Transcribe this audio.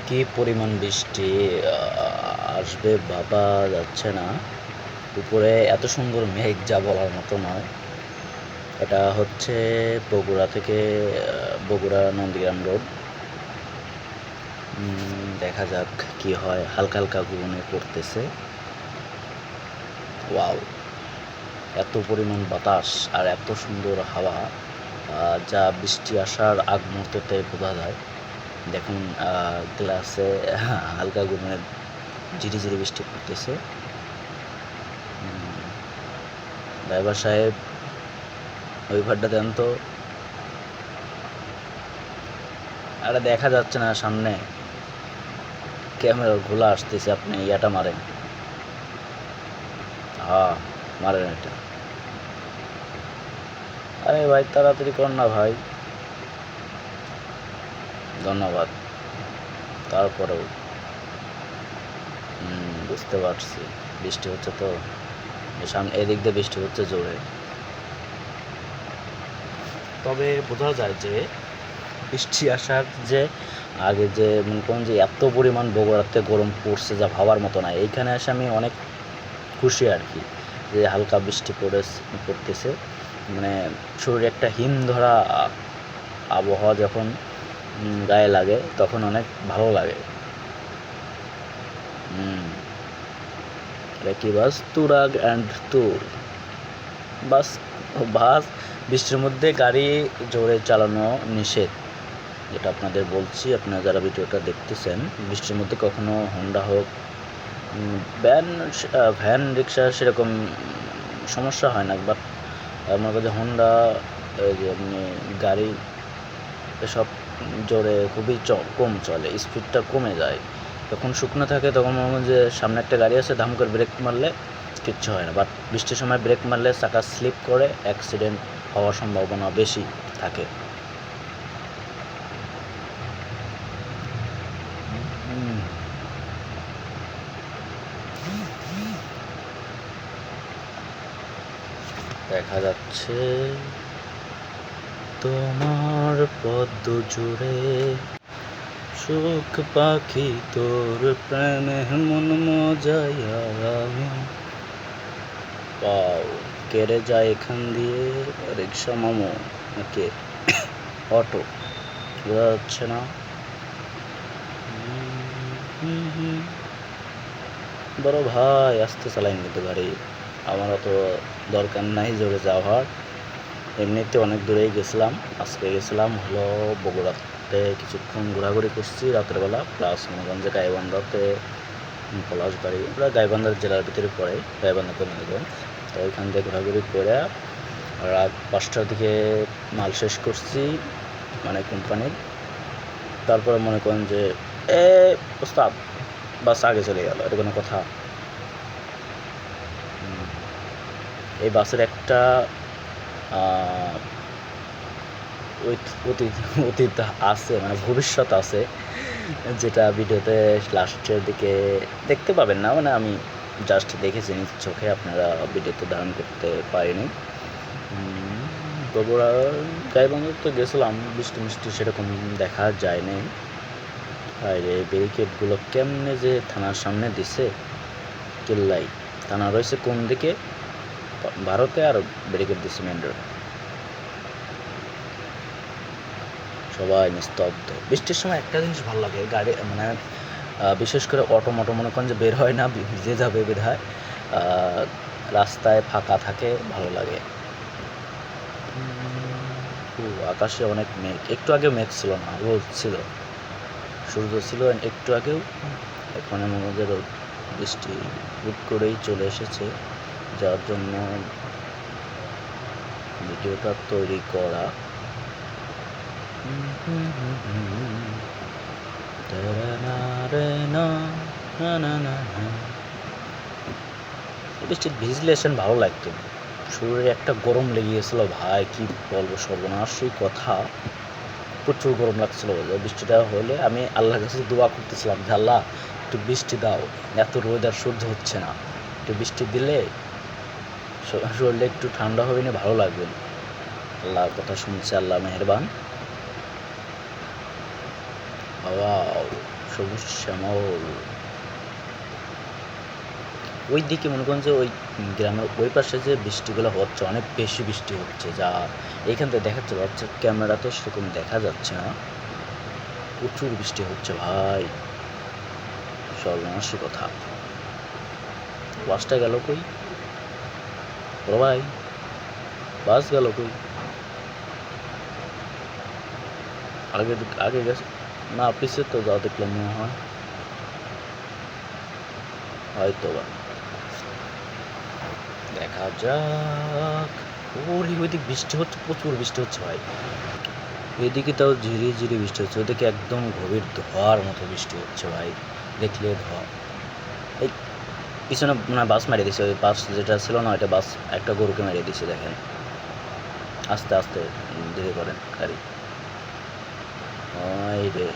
কি পরিমাণ বৃষ্টি আসবে ভাবা যাচ্ছে না। উপরে এত সুন্দর মেঘ যা বলার মতো নয়। এটা হচ্ছে বগুড়া থেকে বগুড়া নন্দীগ্রাম রোড। দেখা যাক কি হয়। হালকা হালকা গুনে পড়তেছে। ওয়াও, এত পরিমাণ বাতাস আর এত সুন্দর হাওয়া, যা বৃষ্টি আসার আগ মুহূর্তে বোঝা যায়। দেখুন গ্লাসে হালকা গুনে ঝিরিঝিরি বৃষ্টি পড়তেছে। ড্রাইভার সাহেব, ওই ভাড়টা দেন তো। আরে দেখা যাচ্ছে না সামনে, ক্যামেরার ঘোলা আসতেছে। আপনি ইয়াটা মারেন। হ্যাঁ, মারেন এটা। আরে ভাই তাড়াতাড়ি কর না ভাই। ধন্যবাদ। তারপরেও বুঝতে পারছি বৃষ্টি হচ্ছে তো, সামনে এদিক দিয়ে বৃষ্টি হচ্ছে জোরে। তবে বোঝা যায় যে বৃষ্টি আসার যে আগে যে মনে করেন যে এত পরিমাণ বগুড়াতে গরম পড়ছে যা ভাবার মতো না। এইখানে এসে আমি অনেক খুশি আর কি, যে হালকা বৃষ্টি পড়তেছে। মানে শরীরে একটা হিম ধরা আবহাওয়া যখন গায়ে লাগে তখন অনেক ভালো লাগে। এটা কি বাস? তুরাগ অ্যান্ড তুর বাস। বাস বৃষ্টির মধ্যে গাড়ি জোরে চালানো নিষেধ, যেটা আপনাদের বলছি। আপনারা যারা ভিডিওটা দেখতেছেন, বৃষ্টির মধ্যে কখনো হোন্ডা হোক, ভ্যান রিক্সা সেরকম সমস্যা হয় না, বাট আমার কাছে হোন্ডা, যে আপনি গাড়ি এসব জোরে খুবই কম চলে, স্পিডটা কমে যায়। যখন শুকনো থাকে তখন মনে হয় যে সামনে একটা গাড়ি আছে, ধাম করে ব্রেক মারলে কিচ্ছু হয় না। বাট বৃষ্টির সময় ব্রেক মারলে চাকা স্লিপ করে অ্যাক্সিডেন্ট হওয়ার সম্ভাবনা বেশি থাকে। দেখা যাচ্ছে তোমার পদ্ম জুড়ে সুখ পাখি তোর প্রেমে মন মজাইয়া। পাও কেড়ে যায় এখান দিয়ে রিক্সা মামো নাকি অটো, বোঝা যাচ্ছে না। বড় ভাই আস্তে চালাইন কিন্তু গাড়ি, আমার অত দরকার নাই জোরে যাওয়ার। এমনিতে অনেক দূরেই গেছিলাম। আজকে গেছিলাম হলো বগুড়াতে, কিছুক্ষণ ঘোরাঘুরি করছি রাতের বেলা। প্লাস মনোগঞ্জে গাইবান্ধাতে পলাশবাড়ি, ওরা গাইবান্ধা জেলার ভিতরে পড়ে, গাইবান্ধা কর্মীগঞ্জ। তো ওইখান থেকে ঘোরাঘুরি করে রাত 5টার দিকে মাল শেষ করছি, মানে কোম্পানির। তারপরে মনে করেন যে ওস্তাদ বাস আগে চলে গেল, এটা কোনো কথা? এই বাসের একটা অতীত আছে, মানে ভবিষ্যৎ আছে, যেটা ভিডিওতে লাস্টের দিকে দেখতে পাবেন না। মানে আমি জাস্ট দেখেছি নিজ চোখে, আপনারা ভিডিওতে ধারণ করতে পারিনি। বগুড়া গাইবান্ধা তো গেছিলাম, বৃষ্টি মিষ্টি সেরকম দেখা যায়নি। আর এই ব্যারিকেডগুলো কেমনে যে থানার সামনে দিছে, কেল্লাই থানা রয়েছে কোন দিকে ভারতে, আর ব্যারিকেড দিচ্ছে মেন রোড। সবাই নিস্তব্ধ। বৃষ্টির সময় একটা জিনিস ভালো লাগে, গাড়ি মানে বিশেষ করে অটো মটো মনে করেন যে বের হয় না, ভিজে যাবে বিধায় রাস্তায় ফাঁকা থাকে, ভালো লাগে। আকাশে অনেক মেঘ, একটু আগে মেঘ ছিল না, রোদ ছিল, সূর্য ছিল একটু আগেও। এখন মনে হয় রোদ, বৃষ্টি হুট করেই চলে এসেছে, যার জন্য ভিডিওটা তৈরি করা। বৃষ্টির ভিজলেশন ভালো লাগতো, শরীরে একটা গরম লেগে গেছিল ভাই, কি বলবো, সর্বনাশই কথা। প্রচুর গরম লাগছিল। বৃষ্টিটা হলে আমি আল্লাহর কাছে দোয়া করতেছিলাম যে আল্লাহ একটু বৃষ্টি দাও, এত রোদ আর সহ্য হচ্ছে না, একটু বৃষ্টি দিলে শরীরে একটু ঠান্ডা হবে না, ভালো লাগবে। আল্লাহর কথা শুনছে, আল্লাহ মেহেরবান। ওয়াও, সবুজ শ্যামল। ওই দিকে মনে করেন যে ওই গ্রামের ওই পাশে যে বৃষ্টিগুলো হচ্ছে, অনেক বেশি বৃষ্টি হচ্ছে, যা এইখান থেকে দেখাচ্ছে হচ্ছে ক্যামেরাতে সেরকম দেখা যাচ্ছে না। প্রচুর বৃষ্টি হচ্ছে ভাই, সর্বনাশী কথা। বাসটা গেল কই বড় ভাই? বাস গেল কই? আগে আগে গেছে না, পিছে তো যা দেখলাম মনে হয়, হয়তো বা। দেখা যাক। ওরে ওইদিক বৃষ্টি হচ্ছে, প্রচুর বৃষ্টি হচ্ছে ভাই। এদিকে তাও ঝিরি ঝিরি বৃষ্টি হচ্ছে, ওদিকে একদম গভীর ধোয়ার মতো বৃষ্টি হচ্ছে ভাই, দেখলে ধোয়া। এই পিছনে মানে বাস মারিয়ে দিছে, ওই বাস যেটা ছিল না ওইটা বাস একটা গরুকে মারিয়ে দিছে, দেখেন। আস্তে আস্তে ধীরে করেন গাড়ি। ওই রে